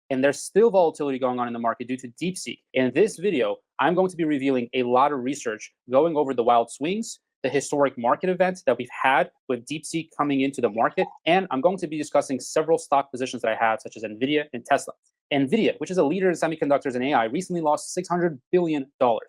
and there's still volatility going on in the market due to DeepSeek. In this video, I'm going to be revealing a lot of research going over the wild swings, the historic market events that we've had with DeepSeek coming into the market, and I'm going to be discussing several stock positions that I have, such as Nvidia and Tesla. Nvidia, which is a leader in semiconductors and AI, recently lost $600 billion. The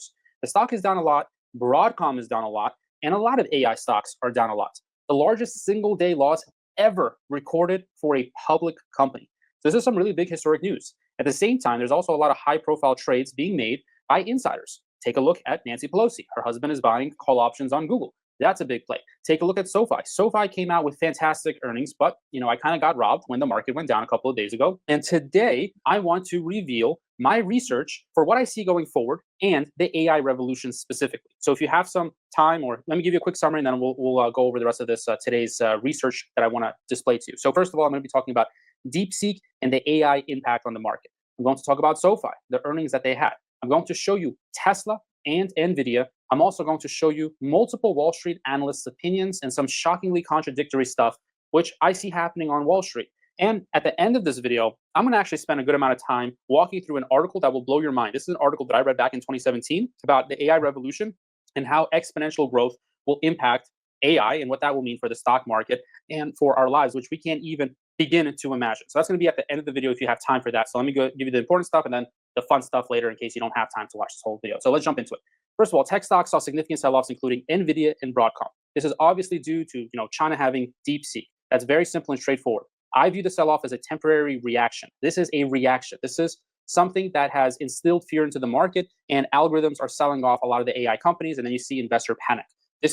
stock is down a lot, Broadcom is down a lot, and a lot of AI stocks are down a lot. The largest single-day loss ever recorded for a public company. So this is some really big historic news. At the same time, there's also a lot of high-profile trades being made by insiders. Take a look at Nancy Pelosi. Her husband is buying call options on Google. That's a big play. Take a look at SoFi. SoFi came out with fantastic earnings, but I kind of got robbed when the market went down a couple of days ago. And today, I want to reveal my research for what I see going forward and the AI revolution specifically. So if you have some time, or let me give you a quick summary, and then we'll go over the rest of this today's research that I want to display to you. So first of all, I'm going to be talking about DeepSeek and the AI impact on the market. I'm going to talk about SoFi, the earnings that they had. I'm going to show you Tesla and Nvidia. I'm also going to show you multiple Wall Street analysts' opinions and some shockingly contradictory stuff, which I see happening on Wall Street. And at the end of this video, I'm going to actually spend a good amount of time walking through an article that will blow your mind. This is an article that I read back in 2017 about the AI revolution and how exponential growth will impact AI and what that will mean for the stock market and for our lives, which we can't even begin to imagine. So that's going to be at the end of the video if you have time for that. So let me go give you the important stuff and then the fun stuff later in case you don't have time to watch this whole video. So let's jump into it. First of all, tech stocks saw significant sell-offs, including Nvidia and Broadcom. This is obviously due to China having DeepSeek. That's very simple and straightforward. I view the sell-off as a temporary reaction. This is a reaction. This is something that has instilled fear into the market, and algorithms are selling off a lot of the AI companies, and then you see investor panic.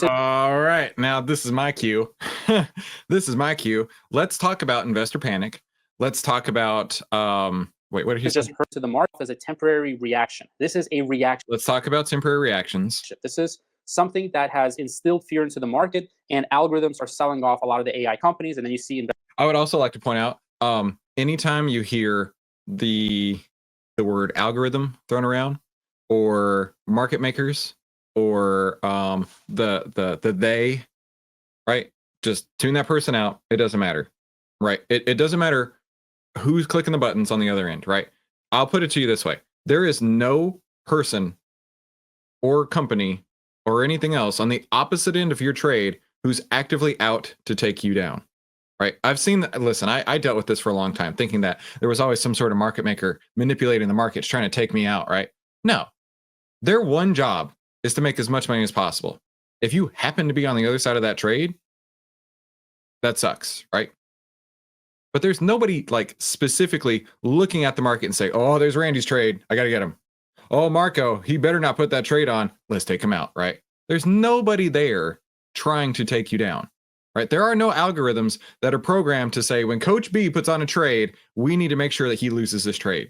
All right. Now, this is my cue. This is my cue. Let's talk about investor panic. Let's talk about, wait, what did he say? Just hurt to the market as a temporary reaction. This is a reaction. Let's talk about temporary reactions. This is something that has instilled fear into the market, and algorithms are selling off a lot of the AI companies, and then you see. I would also like to point out, anytime you hear the word algorithm thrown around, or market makers, or the they, right? Just tune that person out. It doesn't matter, right? It doesn't matter who's clicking the buttons on the other end, right? I'll put it to you this way. There is no person or company or anything else on the opposite end of your trade who's actively out to take you down, right? I've seen that. Listen, I dealt with this for a long time, thinking that there was always some sort of market maker manipulating the markets, trying to take me out, right? No, their one job is to make as much money as possible. If you happen to be on the other side of that trade, that sucks, right? But there's nobody like specifically looking at the market and say, oh, there's Randy's trade, I got to get him. Oh, Marco, he better not put that trade on. Let's take him out, right? There's nobody there trying to take you down, right? There are no algorithms that are programmed to say when Coach B puts on a trade, we need to make sure that he loses this trade.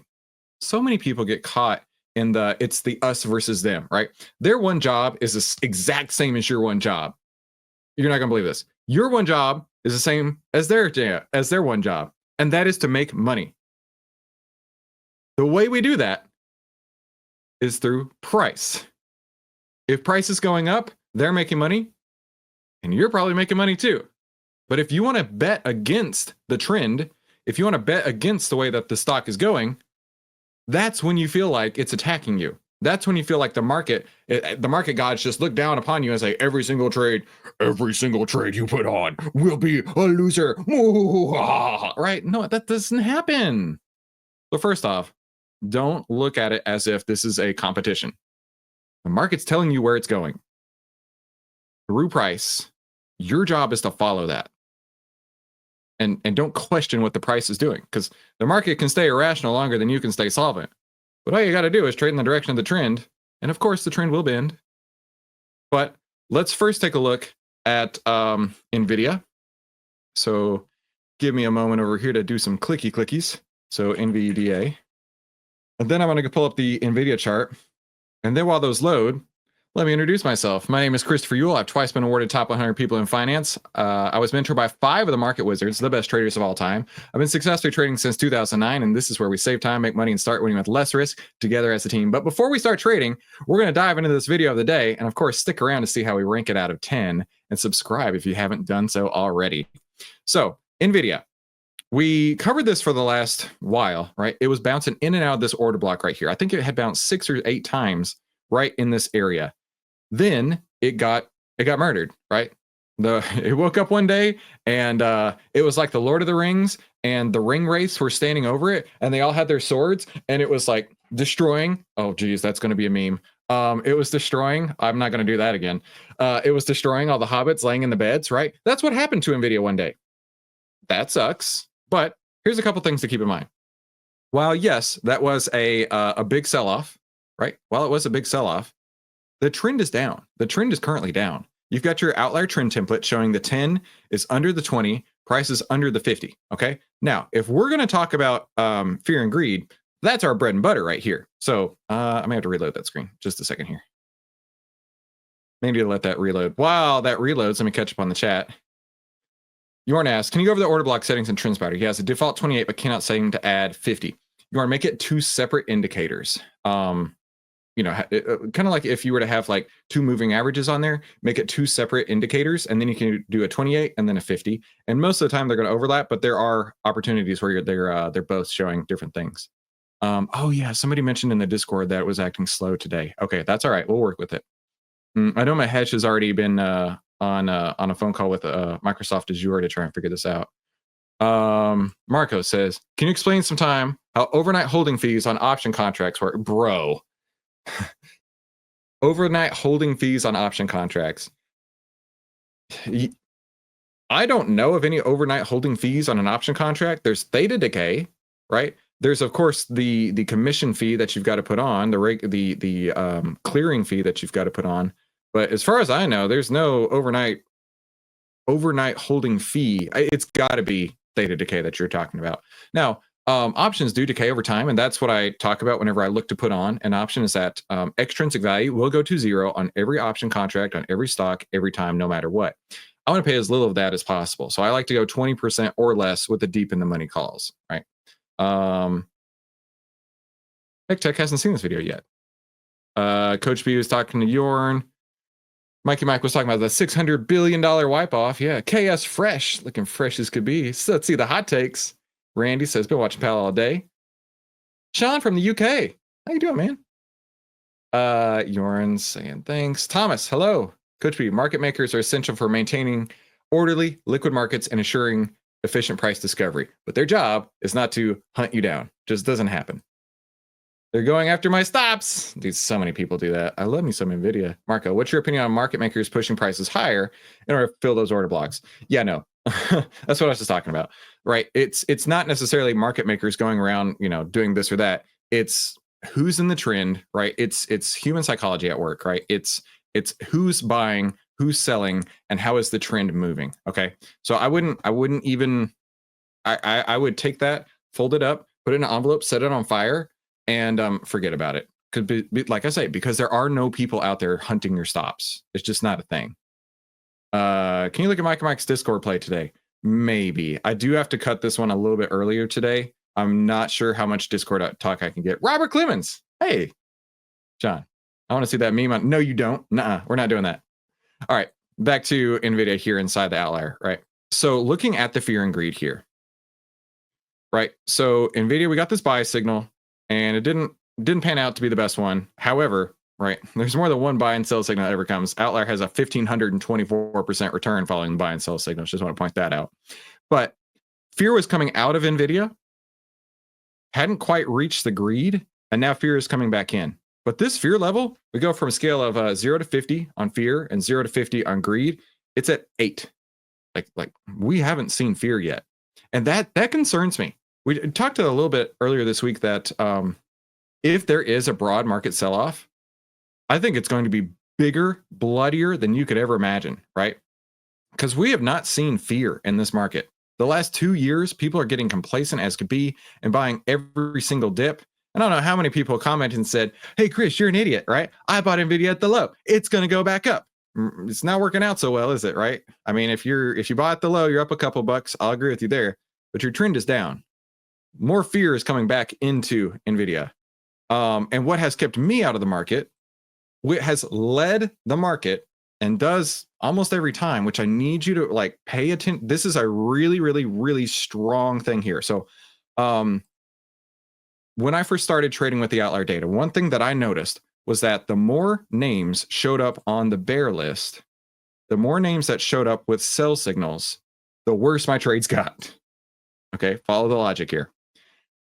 So many people get caught in it's the us versus them, right? Their one job is the exact same as your one job. You're not going to believe this. Your one job is the same as their one job, and that is to make money. The way we do that is through price. If price is going up, they're making money, and you're probably making money too. But if you want to bet against the trend, if you want to bet against the way that the stock is going, that's when you feel like it's attacking you. That's when you feel like the market gods just look down upon you and say, every single trade you put on will be a loser. Right? No, that doesn't happen. So first off, don't look at it as if this is a competition. The market's telling you where it's going. Through price, your job is to follow that. And don't question what the price is doing, because the market can stay irrational longer than you can stay solvent. But all you got to do is trade in the direction of the trend. And of course, the trend will bend. But let's first take a look at Nvidia. So give me a moment over here to do some clickies. So Nvidia. And then I'm going to pull up the Nvidia chart. And then while those load, let me introduce myself. My name is Christopher Uhl. I've twice been awarded top 100 people in finance. I was mentored by 5 of the market wizards, the best traders of all time. I've been successfully trading since 2009, and this is where we save time, make money, and start winning with less risk together as a team. But before we start trading, we're going to dive into this video of the day, and of course, stick around to see how we rank it out of 10, and subscribe if you haven't done so already. So, Nvidia. we covered this for the last while, right? It was bouncing in and out of this order block right here. I think it had bounced 6 or 8 times right in this area. Then it got murdered, right? It woke up one day and it was like the Lord of the Rings, and the ring wraiths were standing over it, and they all had their swords, and it was like destroying. Oh geez, that's going to be a meme. It was destroying. I'm not going to do that again. It was destroying all the hobbits laying in the beds, right? That's what happened to Nvidia one day. That sucks. But here's a couple things to keep in mind. While yes, that was a big sell-off, right? While it was a big sell-off, the trend is down. The trend is currently down. You've got your outlier trend template showing the 10 is under the 20, price is under the 50. Okay. Now, if we're going to talk about fear and greed, that's our bread and butter right here. So I may have to reload that screen just a second here. Maybe to let that reload. While that reloads, let me catch up on the chat. Yorn asks, can you go over the order block settings in Trend Spider? He has a default 28, but cannot setting to add 50. Yorn, make it 2 separate indicators. You know, kind of like if you were to have like 2 moving averages on there, make it 2 separate indicators, and then you can do a 28 and then a 50. And most of the time they're going to overlap, but there are opportunities where they're both showing different things. Oh yeah, somebody mentioned in the Discord that it was acting slow today. Okay, that's all right. We'll work with it. I know Mahesh has already been on a phone call with Microsoft Azure to try and figure this out. Marco says, can you explain sometime how overnight holding fees on option contracts work? Bro. Overnight holding fees on option contracts. I don't know of any overnight holding fees on an option contract. There's theta decay, right? There's of course the commission fee that you've got to put on, the clearing fee that you've got to put on. But as far as I know, there's no overnight holding fee. It's got to be theta decay that you're talking about. Now, options do decay over time, and that's what I talk about whenever I look to put on an option, is that extrinsic value will go to 0 on every option contract, on every stock, every time, no matter what. I want to pay as little of that as possible. So I like to go 20% or less with the deep in the money calls, right? Tech hasn't seen this video yet. Coach B was talking to Yorn. Mikey Mike was talking about the $600 billion wipe off. Yeah, KS fresh, looking fresh as could be. So let's see the hot takes. Randy says, been watching Pal all day. Sean from the UK. How you doing, man? Yorn saying thanks. Thomas, hello. Coach B, market makers are essential for maintaining orderly liquid markets and ensuring efficient price discovery. But their job is not to hunt you down. Just doesn't happen. They're going after my stops. Dude, so many people do that. I love me some Nvidia. Marco, what's your opinion on market makers pushing prices higher in order to fill those order blocks? Yeah, no. That's what I was just talking about, right? It's not necessarily market makers going around, you know, doing this or that. It's who's in the trend, right? It's human psychology at work, right? It's who's buying, who's selling, and how is the trend moving. Okay, so I wouldn't even. I would take that, fold it up, put it in an envelope, set it on fire, and forget about it. Could be like I say, because there are no people out there hunting your stops. It's just not a thing. Can you look at Mike's Discord play today? Maybe. I do have to cut this one a little bit earlier today. I'm not sure how much Discord talk I can get. Robert Clemens. Hey, John, I want to see that meme on. No, you don't. Nuh-uh, we're not doing that. All right, back to Nvidia here inside the outlier, right? So looking at the fear and greed here, right? So Nvidia, we got this buy signal, and it didn't pan out to be the best one. However, right, there's more than one buy and sell signal that ever comes. Outlier has a 1,524% return following the buy and sell signals. Just want to point that out. But fear was coming out of Nvidia, hadn't quite reached the greed, and now fear is coming back in. But this fear level, we go from a scale of 0 to 50 on fear and 0 to 50 on greed. It's at 8. Like we haven't seen fear yet, and that concerns me. We talked a little bit earlier this week that if there is a broad market sell-off, I think it's going to be bigger, bloodier than you could ever imagine, right? Because we have not seen fear in this market. The last 2 years, people are getting complacent as could be and buying every single dip. I don't know how many people commented and said, hey, Chris, you're an idiot, right? I bought Nvidia at the low. It's going to go back up. It's not working out so well, is it, right? I mean, if you bought at the low, you're up a couple bucks. I'll agree with you there, but your trend is down. More fear is coming back into Nvidia. And what has kept me out of the market, what has led the market and does almost every time, which I need you to like pay attention. This is a really, really, really strong thing here. So when I first started trading with the outlier data, one thing that I noticed was that the more names showed up on the bear list, the more names that showed up with sell signals, the worse my trades got. Okay, follow the logic here.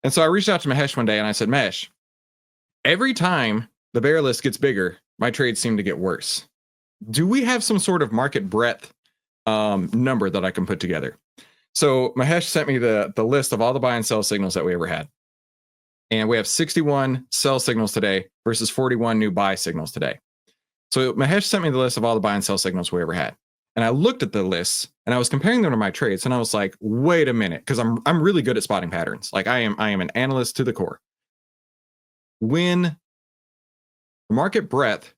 And so I reached out to Mahesh one day and I said, Mahesh, every time the bear list gets bigger, my trades seem to get worse. Do we have some sort of market breadth number that I can put together? So Mahesh sent me the list of all the buy and sell signals that we ever had. And we have 61 sell signals today versus 41 new buy signals today. So Mahesh sent me the list of all the buy and sell signals we ever had. And I looked at the lists and I was comparing them to my trades. And I was like, wait a minute, because I'm really good at spotting patterns. Like I am an analyst to the core. When market breadth,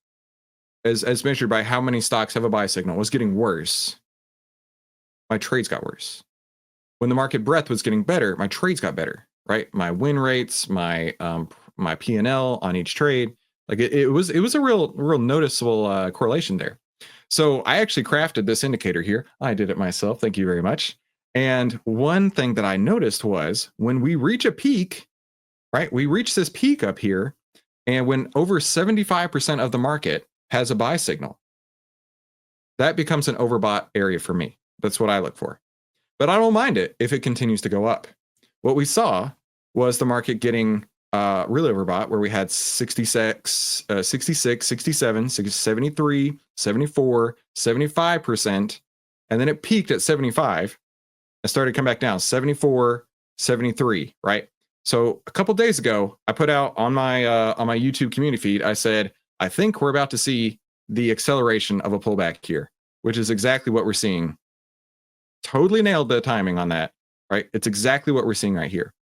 as measured by how many stocks have a buy signal, was getting worse, my trades got worse. When the market breadth was getting better, my trades got better, right? My win rates, my P&L on each trade, like it was a real noticeable correlation there. So I actually crafted this indicator here. I did it myself. Thank you very much. And one thing that I noticed was when we reach a peak, right? We reach this peak up here, and when over 75% of the market has a buy signal, that becomes an overbought area for me. That's what I look for. But I don't mind it if it continues to go up. What we saw was the market getting really overbought, where we had 66, 67, 73, 74, 75%, and then it peaked at 75 and started to come back down, 74, 73, right? So a couple days ago, I put out on my YouTube community feed, I said, I think we're about to see the acceleration of a pullback here, which is exactly what we're seeing. Totally nailed the timing on that, right? It's exactly what we're seeing right here.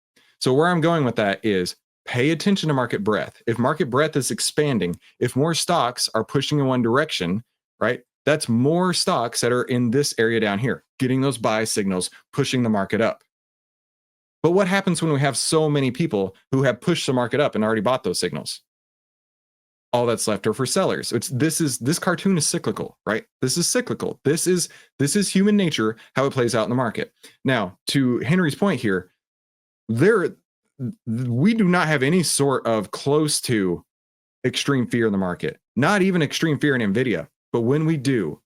So where I'm going with that is pay attention to market breadth. If market breadth is expanding, if more stocks are pushing in one direction, right? That's more stocks that are in this area down here, getting those buy signals, pushing the market up. But what happens when we have so many people who have pushed the market up and already bought those signals? All that's left are for sellers. This cartoon is cyclical, right? This is cyclical. This is human nature, how it plays out in the market. Now, to Henry's point here, we do not have any sort of close to extreme fear in the market, not even extreme fear in Nvidia. But when we do,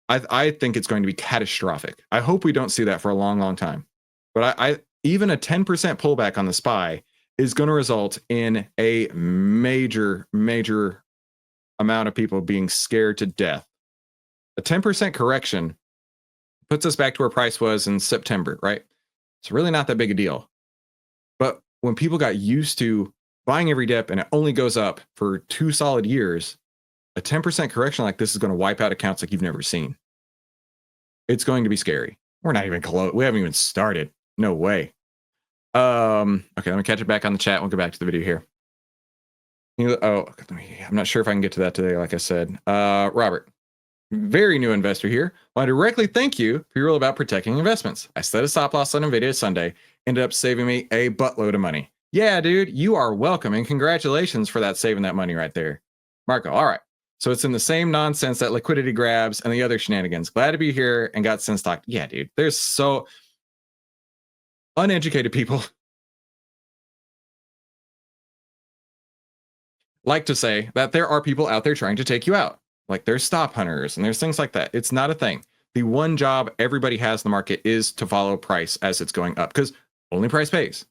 I think it's going to be catastrophic. I hope we don't see that for a long, long time. But even a 10% pullback on the SPY is going to result in a major, major amount of people being scared to death. A 10% correction puts us back to where price was in September, right? It's really not that big a deal. But when people got used to buying every dip and it only goes up for 2 solid years, a 10% correction like this is going to wipe out accounts like you've never seen. It's going to be scary. We're not even close. We haven't even started. No way. Okay, let me catch it back on the chat. We'll go back to the video here. I'm not sure if I can get to that today, like I said. Robert, very new investor here. Want to directly thank you for your rule about protecting investments. I set a stop loss on Nvidia Sunday, ended up saving me a buttload of money. Yeah, dude, you are welcome, and congratulations for that, saving that money right there. Marco, all right. So it's in the same nonsense, that liquidity grabs and the other shenanigans. Glad to be here and got sin stock. Yeah, dude, there's so uneducated people like to say that there are people out there trying to take you out. Like there's stop hunters and there's things like that. It's not a thing. The one job everybody has in the market is to follow price as it's going up, because only price pays.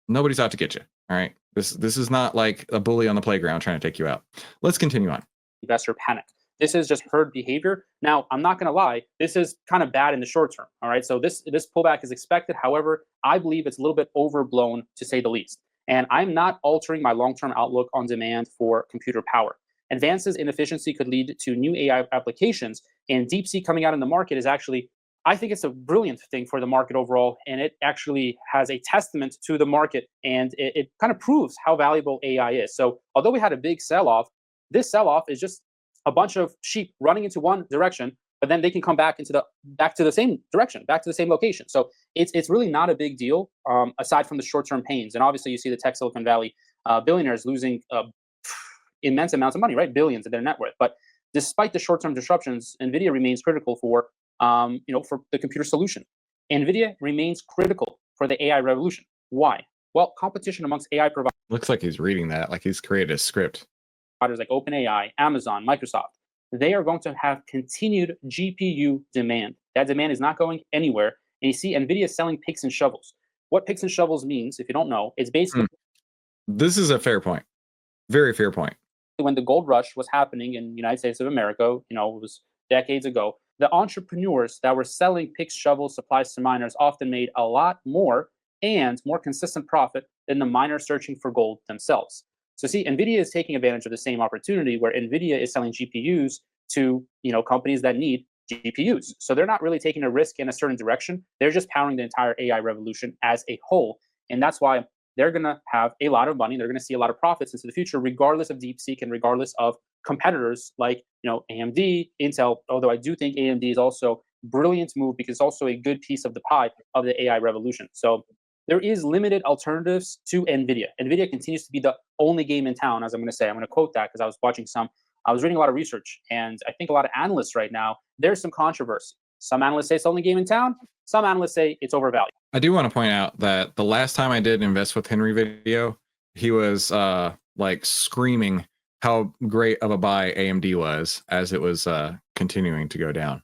Nobody's out to get you. All right. This is not like a bully on the playground trying to take you out. Let's continue on. Investor panic. This is just herd behavior. Now, I'm not going to lie, this is kind of bad in the short term. All right. So this pullback is expected. However, I believe it's a little bit overblown, to say the least. And I'm not altering my long-term outlook on demand for computer power. Advances in efficiency could lead to new AI applications, and DeepSeek coming out in the market is actually, I think it's a brilliant thing for the market overall, and it actually has a testament to the market, and it kind of proves how valuable AI is. So although we had a big sell-off, this sell-off is just a bunch of sheep running into one direction, but then they can come back to the same direction, back to the same location. So it's really not a big deal, aside from the short-term pains. And obviously, you see the tech Silicon Valley billionaires losing immense amounts of money, right? Billions of their net worth. But Despite the short-term disruptions, Nvidia remains critical for for the computer solution. Nvidia remains critical for the AI revolution. Why? Well, competition amongst AI providers Looks like he's reading that, like he's created a script. like OpenAI, Amazon, Microsoft, they are going to have continued GPU demand. That demand is not going anywhere. And you see Nvidia selling picks and shovels. What picks and shovels means, if you don't know, it's basically This is a fair point. Very fair point. when the gold rush was happening in the United States of America, it was decades ago, the entrepreneurs that were selling picks, shovels, supplies to miners often made a lot more and more consistent profit than the miners searching for gold themselves. So see, Nvidia is taking advantage of the same opportunity where Nvidia is selling GPUs to companies that need GPUs. So they're not really taking a risk in a certain direction. They're just powering the entire AI revolution as a whole. And that's why they're going to have a lot of money. They're going to see a lot of profits into the future, regardless of DeepSeek and regardless of competitors like AMD, Intel. Although I do think AMD is also a brilliant move because it's also a good piece of the pie of the AI revolution. So there is limited alternatives to Nvidia. Nvidia continues to be the only game in town, as I'm going to say. I'm going to quote that because I was reading a lot of research, and I think a lot of analysts right now, there's some controversy. Some analysts say it's the only game in town. Some analysts say it's overvalued. I do want to point out that the last time I did Invest with Henry video, he was like screaming how great of a buy AMD was as it was continuing to go down.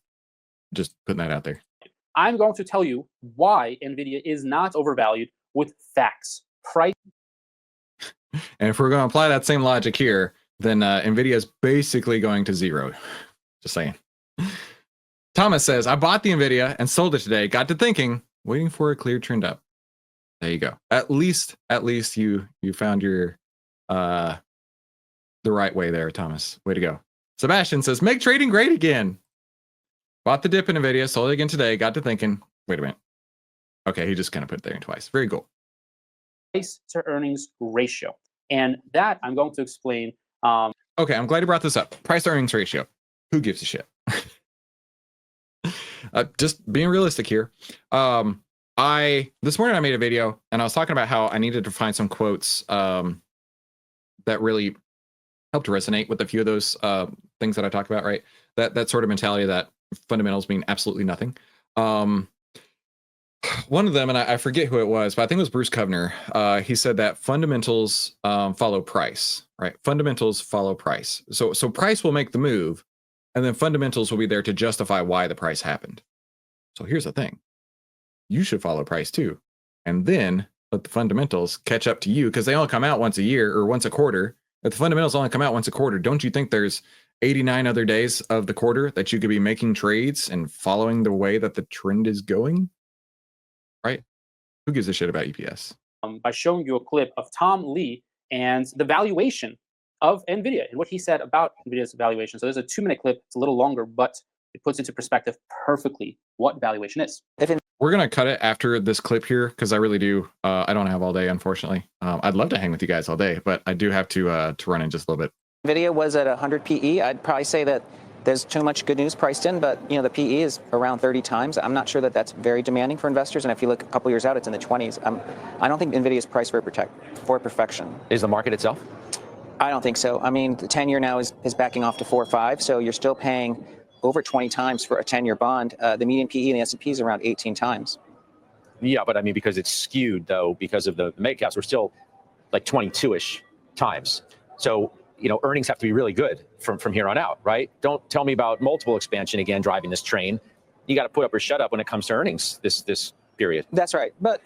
Just putting that out there. I'm going to tell you why Nvidia is not overvalued with facts. Price. And if we're going to apply that same logic here, then Nvidia is basically going to zero. Just saying. Thomas says, I bought the Nvidia and sold it today. Got to thinking, waiting for a clear trend up. There you go. At least you found your the right way there, Thomas. Way to go. Sebastian says, make trading great again. Bought the dip in Nvidia, sold it again today. Got to thinking, wait a minute. Okay, he just kind of put it there twice. Very cool. Price to earnings ratio. And that I'm going to explain. Okay, I'm glad you brought this up. Price to earnings ratio. Who gives a shit? Just being realistic here. This morning I made a video and I was talking about how I needed to find some quotes that really helped resonate with a few of those things that I talked about, right? That sort of mentality that fundamentals mean absolutely nothing. One of them, and I forget who it was, but I think it was Bruce Kovner. He said that fundamentals follow price, right? Fundamentals follow price. So price will make the move, and then fundamentals will be there to justify why the price happened. So here's the thing. You should follow price too. And then let the fundamentals catch up to you because they only come out once a year or once a quarter. If the fundamentals only come out once a quarter, don't you think there's 89 other days of the quarter that you could be making trades and following the way that the trend is going? Right? Who gives a shit about EPS? By showing you a clip of Tom Lee and the valuation of Nvidia and what he said about Nvidia's valuation. So there's a 2-minute clip. It's a little longer, but it puts into perspective perfectly what valuation is. We're going to cut it after this clip here because I really do. I don't have all day, unfortunately. I'd love to hang with you guys all day, but I do have to run in just a little bit. Nvidia was at 100 PE. I'd probably say that there's too much good news priced in, but the PE is around 30 times. I'm not sure that that's very demanding for investors. And if you look a couple years out, it's in the 20s. I don't think Nvidia is priced for perfection. Is the market itself? I don't think so. I mean, the 10-year now is backing off to 4 or 5, so you're still paying over 20 times for a 10-year bond. The median PE in the S&P is around 18 times. Yeah, but I mean, because it's skewed, though, because of the mega caps, we're still like 22-ish times. So, earnings have to be really good from here on out, right? Don't tell me about multiple expansion again driving this train. You got to put up or shut up when it comes to earnings this period. That's right. But,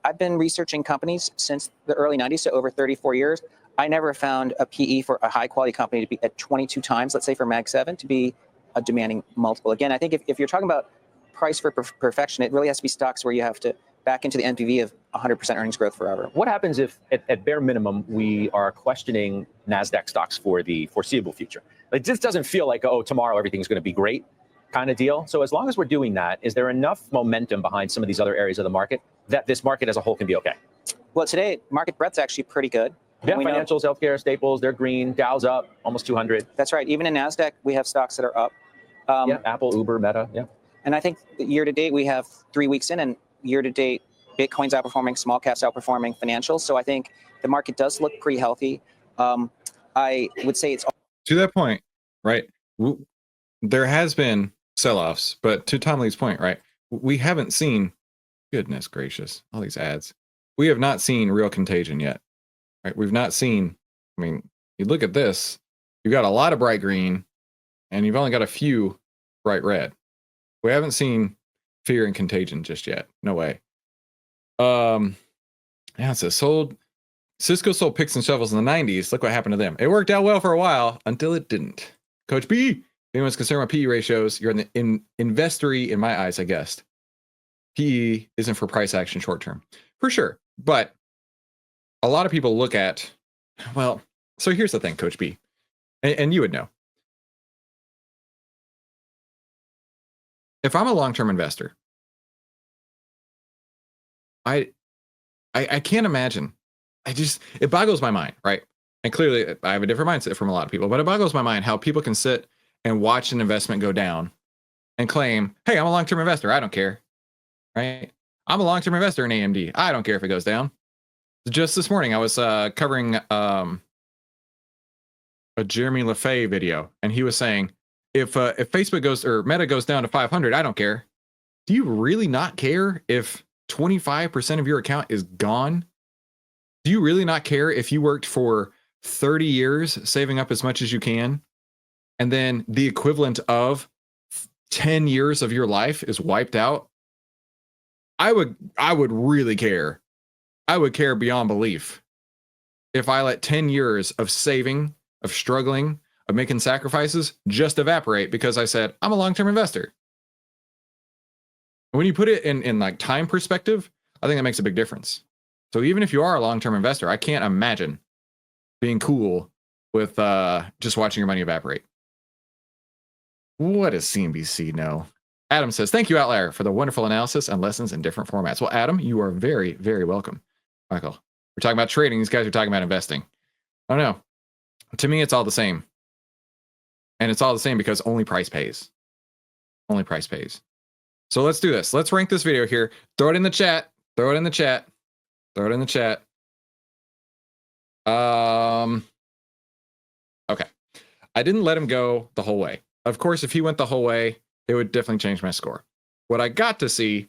I've been researching companies since the early 90s, so over 34 years. I never found a PE for a high-quality company to be at 22 times, let's say for Mag 7, to be a demanding multiple. Again, I think if you're talking about price for perfection, it really has to be stocks where you have to back into the NPV of 100% earnings growth forever. What happens if, at bare minimum, we are questioning NASDAQ stocks for the foreseeable future? It just doesn't feel like, tomorrow everything's going to be great kind of deal. So as long as we're doing that, is there enough momentum behind some of these other areas of the market that this market as a whole can be okay? Well, today, market breadth's actually pretty good. Yeah, financials, healthcare, staples, they're green. Dow's up, almost 200. That's right. Even in NASDAQ, we have stocks that are up. Apple, Uber, Meta, yeah. And I think year to date, we have 3 weeks in, and year to date, Bitcoin's outperforming, small caps outperforming financials. So I think the market does look pretty healthy. I would say it's... To that point, right? there has been sell-offs, but to Tom Lee's point, right? We haven't seen, goodness gracious, all these ads. We have not seen real contagion yet, right? We've not seen, I mean, you look at this, you've got a lot of bright green and you've only got a few bright red. We haven't seen fear and contagion just yet. No way. Yeah, it says Cisco sold picks and shovels in the 90s. Look what happened to them. It worked out well for a while until it didn't. Coach B, if anyone's concerned about PE ratios, you're in investory in my eyes, I guess. PE isn't for price action short term. For sure. But a lot of people look at, well, so here's the thing, Coach B, and you would know. If I'm a long-term investor, I can't imagine. It boggles my mind, right? And clearly I have a different mindset from a lot of people, but it boggles my mind how people can sit and watch an investment go down and claim, hey, I'm a long-term investor. I don't care, right? I'm a long-term investor in AMD. I don't care if it goes down. Just this morning, I was covering a Jeremy LaFay video, and he was saying, if Facebook goes or Meta goes down to 500, I don't care. Do you really not care if 25% of your account is gone? Do you really not care if you worked for 30 years saving up as much as you can, and then the equivalent of 10 years of your life is wiped out? I would really care. I would care beyond belief if I let 10 years of saving, of struggling, of making sacrifices just evaporate because I said, I'm a long-term investor. When you put it in like time perspective, I think that makes a big difference. So even if you are a long-term investor, I can't imagine being cool with just watching your money evaporate. What does CNBC know? Adam says, thank you, Outlier, for the wonderful analysis and lessons in different formats. Well, Adam, you are very, very welcome. Michael, we're talking about trading. These guys are talking about investing. I don't know. To me, it's all the same. And it's all the same because only price pays. Only price pays. So let's do this. Let's rank this video here. Throw it in the chat. Throw it in the chat. Throw it in the chat. Okay. I didn't let him go the whole way. Of course, if he went the whole way, it would definitely change my score. What I got to see,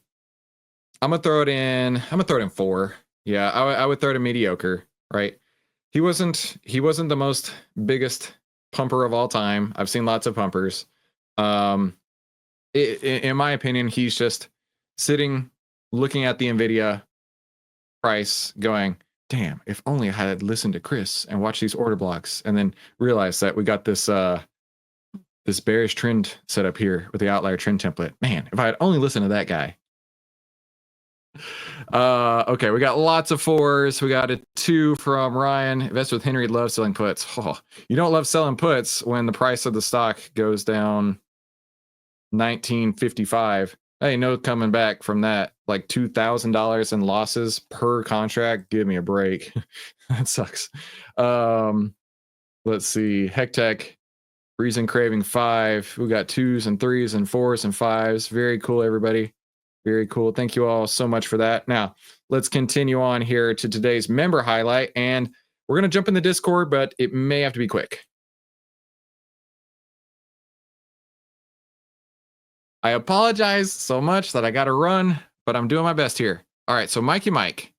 I'm gonna throw it in 4. Yeah, I would throw it in mediocre, right? He wasn't the most biggest pumper of all time. I've seen lots of pumpers. In my opinion, he's just sitting, looking at the Nvidia price, going, damn, if only I had listened to Chris and watched these order blocks, and then realized that we got this this bearish trend set up here with the outlier trend template. Man, if I had only listened to that guy. Okay, we got lots of 4s. We got a 2 from Ryan. Invest with Henry, love selling puts. Oh, you don't love selling puts when the price of the stock goes down 1955. Hey, no coming back from that. Like $2,000 in losses per contract. Give me a break. That sucks. Let's see. HeckTech, Reason Craving 5. We got 2s and 3s and 4s and 5s. Very cool, everybody. Very cool. Thank you all so much for that. Now, let's continue on here to today's member highlight. And we're going to jump in the Discord, but it may have to be quick. I apologize so much that I got to run, but I'm doing my best here. All right, so Mikey Mike.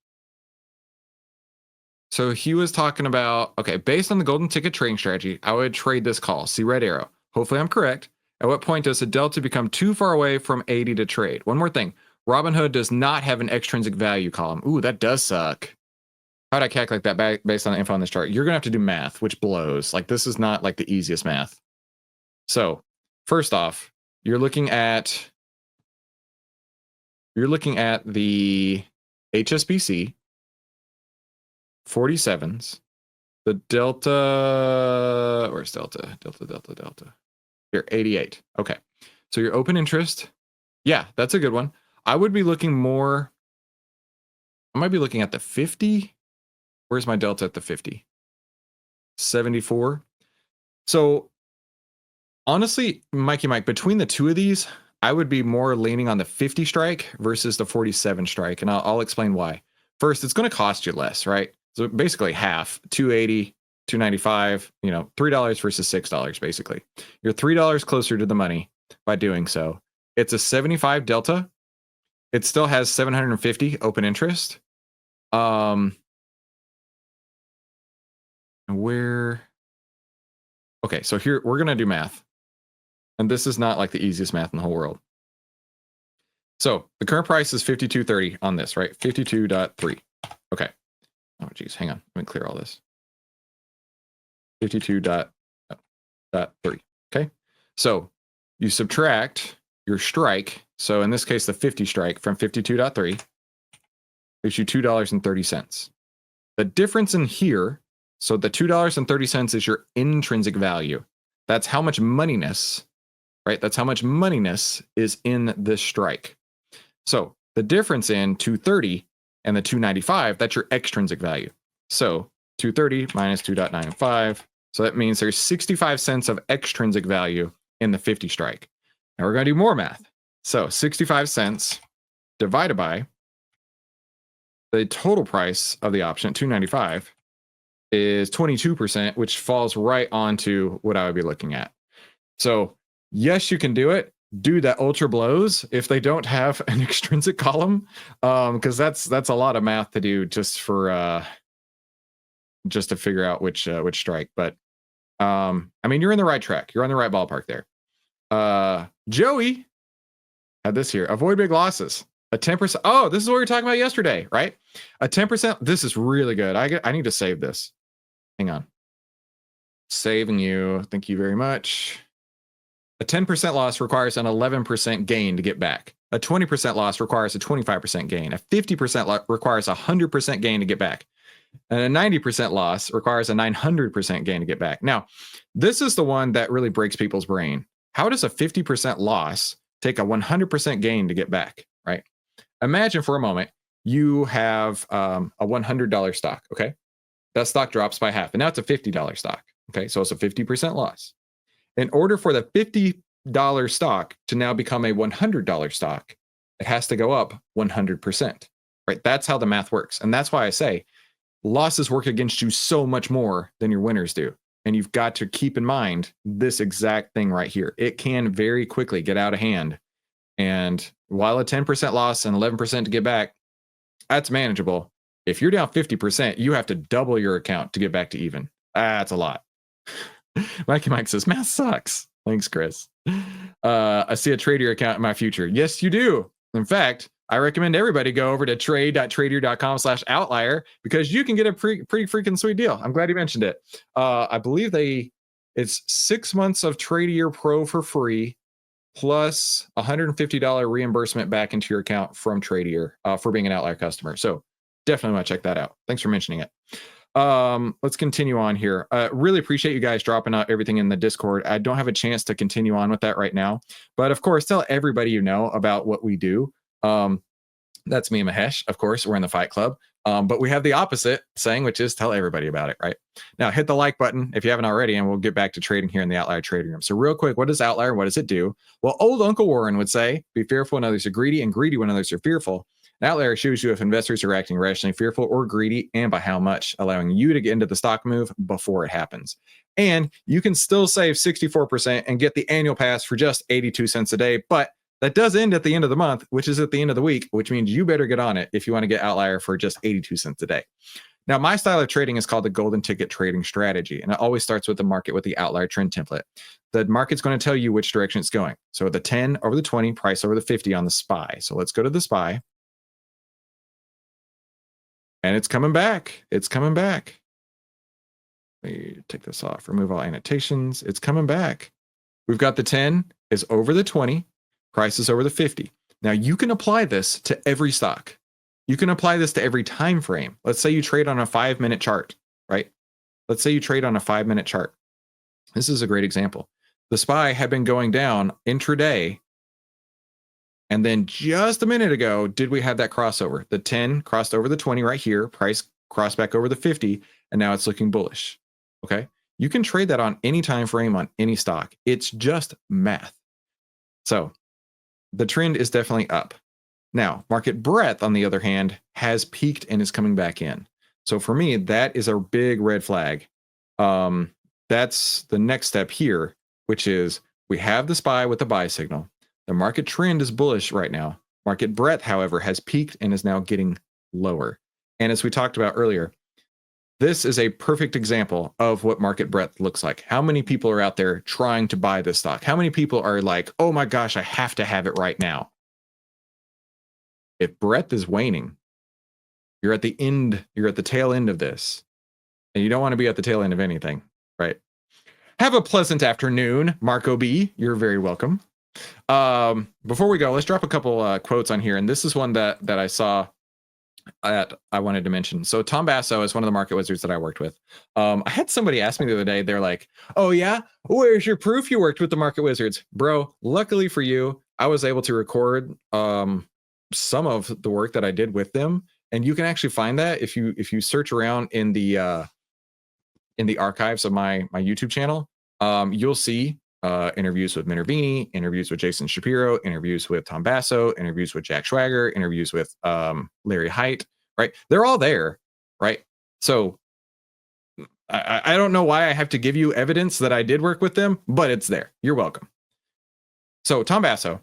So he was talking about, okay, based on the golden ticket trading strategy, I would trade this call. See red arrow. Hopefully I'm correct. At what point does the delta become too far away from 80 to trade? One more thing. Robinhood does not have an extrinsic value column. Ooh, that does suck. How'd I calculate that based on the info on this chart? You're going to have to do math, which blows. Like, this is not like the easiest math. So first off, you're looking at the HSBC 47s, the delta, where's delta? Delta. Here, 88. Okay. So your open interest. Yeah, that's a good one. I would be looking more. I might be looking at the 50. Where's my delta at the 50? 74. So honestly, Mikey Mike, between the two of these, I would be more leaning on the 50 strike versus the 47 strike. And I'll explain why. First, it's going to cost you less, right? So basically half, 280 $2.95, $3 versus $6, basically. You're $3 closer to the money by doing so. It's a 75 delta. It still has 750 open interest. Okay, so here we're going to do math. And this is not like the easiest math in the whole world. So the current price is 52.30 on this, right? 52.3. Okay. Oh, geez. Hang on. Let me clear all this. 52.3. Okay. So you subtract your strike. So in this case, the 50 strike from 52.3 gives you $2.30. The difference in here, so the $2.30 is your intrinsic value. That's how much moneyness, right? That's how much moneyness is in this strike. So the difference in 230 and the 295, that's your extrinsic value. So 230 minus 2.95. So that means there's 65 cents of extrinsic value in the 50 strike. Now we're going to do more math. So 65 cents divided by the total price of the option at 295 is 22%, which falls right onto what I would be looking at. So yes, you can do it. Do that ultra blows if they don't have an extrinsic column, because that's a lot of math to do just for just to figure out which strike. But I mean, you're in the right track. You're on the right ballpark there. Joey had this here. Avoid big losses. A 10%. Oh, this is what we were talking about yesterday, right? A 10%. This is really good. I need to save this. Hang on. Saving you. Thank you very much. A 10% loss requires an 11% gain to get back. A 20% loss requires a 25% gain. A 50% requires a 100% gain to get back. And a 90% loss requires a 900% gain to get back. Now, this is the one that really breaks people's brain. How does a 50% loss take a 100% gain to get back, right? Imagine for a moment, you have a $100 stock, okay? That stock drops by half, and now it's a $50 stock, okay? So it's a 50% loss. In order for the $50 stock to now become a $100 stock, it has to go up 100%, right? That's how the math works. And that's why I say losses work against you so much more than your winners do. And you've got to keep in mind this exact thing right here. It can very quickly get out of hand. And while a 10% loss and 11% to get back, that's manageable. If you're down 50%, you have to double your account to get back to even. That's a lot. Mikey Mike says, math sucks. Thanks, Chris. I see a Tradier account in my future. Yes, you do. In fact, I recommend everybody go over to trade.tradier.com/outlier because you can get a pretty freaking sweet deal. I'm glad you mentioned it. I believe it's 6 months of Tradier Pro for free plus $150 reimbursement back into your account from Tradier for being an Outlier customer. So definitely want to check that out. Thanks for mentioning it. Let's continue on here. Really appreciate you guys dropping out everything in the Discord. I don't have a chance to continue on with that right now, but of course, tell everybody you know about what we do. That's me and Mahesh, of course, we're in the Fight Club. But we have the opposite saying, which is tell everybody about it, right? Now hit the like button if you haven't already, and we'll get back to trading here in the Outlier Trading Room. So real quick, what is Outlier? What does it do? Well, old Uncle Warren would say, be fearful when others are greedy, and greedy when others are fearful. An Outlier shows you if investors are acting rationally fearful or greedy, and by how much, allowing you to get into the stock move before it happens. And you can still save 64% and get the annual pass for just 82 cents a day, but that does end at the end of the month, which is at the end of the week, which means you better get on it if you want to get Outlier for just 82 cents a day. Now, my style of trading is called the golden ticket trading strategy, and it always starts with the market with the Outlier trend template. The market's going to tell you which direction it's going. So the 10 over the 20, price over the 50 on the SPY. So let's go to the SPY. And it's coming back. It's coming back. Let me take this off, remove all annotations. It's coming back. We've got the 10 is over the 20. Price is over the 50. Now you can apply this to every stock. You can apply this to every time frame. Let's say you trade on a 5-minute chart, right? Let's say you trade on a 5-minute chart. This is a great example. The SPY had been going down intraday. And then just a minute ago, did we have that crossover? The 10 crossed over the 20 right here, price crossed back over the 50, and now it's looking bullish. Okay. You can trade that on any time frame on any stock. It's just math. So the trend is definitely up. Now, market breadth, on the other hand, has peaked and is coming back in. So for me, that is a big red flag. That's the next step here, which is we have the SPY with the buy signal. The market trend is bullish right now. Market breadth, however, has peaked and is now getting lower. And as we talked about earlier, this is a perfect example of what market breadth looks like. How many people are out there trying to buy this stock? How many people are like, oh my gosh, I have to have it right now? If breadth is waning, you're at the end, you're at the tail end of this. And you don't want to be at the tail end of anything, right? Have a pleasant afternoon, Marco B. You're very welcome. Before we go, let's drop a couple quotes on here. And this is one that I saw that I wanted to mention. So Tom Basso is one of the market wizards that I worked with. I had somebody ask me the other day, they're like, oh yeah, where's your proof you worked with the market wizards? Bro, luckily for you, I was able to record some of the work that I did with them. And you can actually find that if you search around in the archives of my YouTube channel. You'll see interviews with Minervini, interviews with Jason Shapiro, interviews with Tom Basso, interviews with Jack Schwager, interviews with Larry Haight, right? They're all there, right? So I don't know why I have to give you evidence that I did work with them, but it's there. You're welcome. So Tom Basso,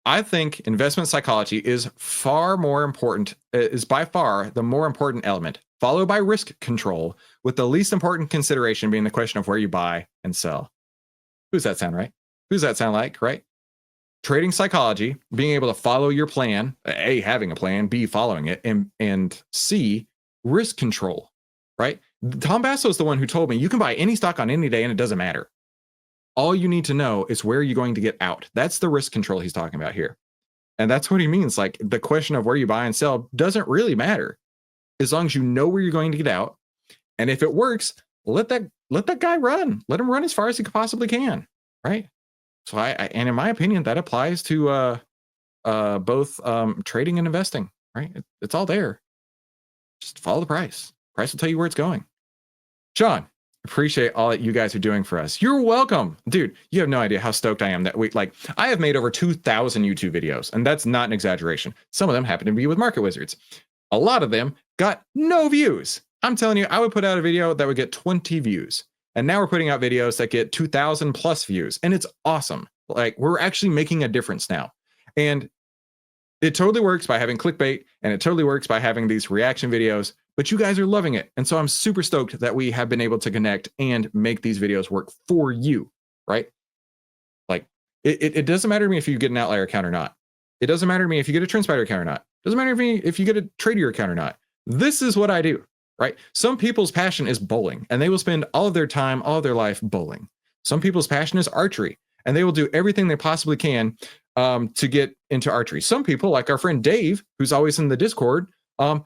I think investment psychology is far more important, is by far the more important element, followed by risk control, with the least important consideration being the question of where you buy and sell. Who's that sound right? Who's that sound like, right? Trading psychology, being able to follow your plan, A, having a plan, B, following it, and C, risk control, right? Tom Basso is the one who told me you can buy any stock on any day and it doesn't matter. All you need to know is where you're going to get out. That's the risk control he's talking about here. And that's what he means. Like the question of where you buy and sell doesn't really matter as long as you know where you're going to get out. And if it works, let that guy run. Let him run as far as he possibly can, right? So and in my opinion, that applies to both trading and investing, right? It's all there. Just follow the price. Price will tell you where it's going. Sean, appreciate all that you guys are doing for us. You're welcome. Dude, you have no idea how stoked I am that I have made over 2,000 YouTube videos, and that's not an exaggeration. Some of them happen to be with market wizards. A lot of them got no views. I'm telling you, I would put out a video that would get 20 views. And now we're putting out videos that get 2,000 plus views. And it's awesome. Like we're actually making a difference now. And it totally works by having clickbait, and it totally works by having these reaction videos, but you guys are loving it. And so I'm super stoked that we have been able to connect and make these videos work for you, right? Like it doesn't matter to me if you get an outlier account or not. It doesn't matter to me if you get a trend spider account or not. It doesn't matter to me if you get a trader account or not. This is what I do, right? Some people's passion is bowling, and they will spend all of their time, all of their life bowling. Some people's passion is archery, and they will do everything they possibly can to get into archery. Some people, like our friend Dave, who's always in the Discord,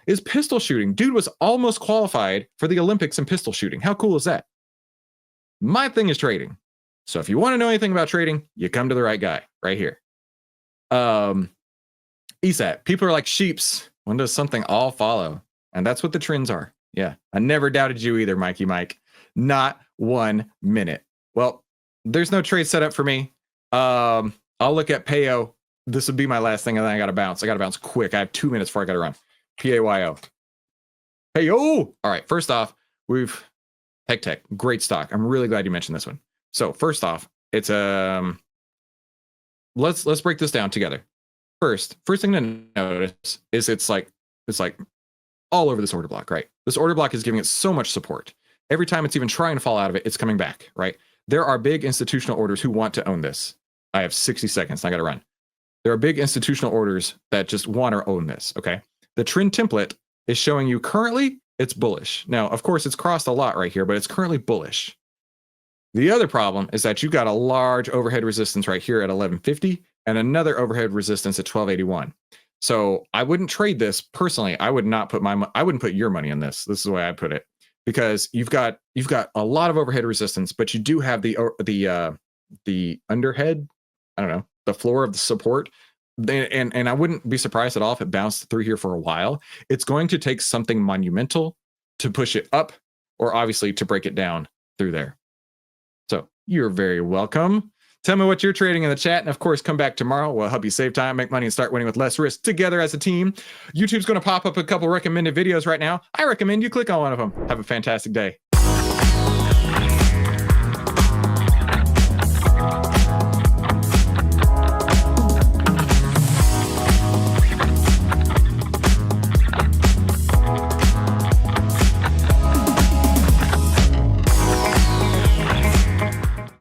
is pistol shooting. Dude was almost qualified for the Olympics in pistol shooting. How cool is that? My thing is trading. So if you want to know anything about trading, you come to the right guy right here. ESAT, people are like sheeps. When does something all follow? And that's what the trends are. Yeah, I never doubted you either, Mikey Mike. Not 1 minute. Well, there's no trade set up for me. I'll look at Payo. This would be my last thing, and then I got to bounce. I got to bounce quick. I have 2 minutes before I got to run. Payo. Payo. All right. First off, we've Tech. Great stock. I'm really glad you mentioned this one. So first off, it's let's break this down together. First thing to notice is it's like all over this order block, right? This order block is giving it so much support. Every time it's even trying to fall out of it, it's coming back, right? There are big institutional orders who want to own this. I have 60 seconds. I got to run. There are big institutional orders that just want to own this, okay? The trend template is showing you currently it's bullish. Now, of course, it's crossed a lot right here, but it's currently bullish. The other problem is that you've got a large overhead resistance right here at 1150 and another overhead resistance at 1281. So I wouldn't trade this personally. I would not put I wouldn't put your money in this. This is the way I put it, because you've got a lot of overhead resistance, but you do have the underhead. I don't know, the floor of the support. And I wouldn't be surprised at all if it bounced through here for a while. It's going to take something monumental to push it up, or obviously to break it down through there. So you're very welcome. Tell me what you're trading in the chat. And of course, come back tomorrow. We'll help you save time, make money, and start winning with less risk together as a team. YouTube's going to pop up a couple recommended videos right now. I recommend you click on one of them. Have a fantastic day.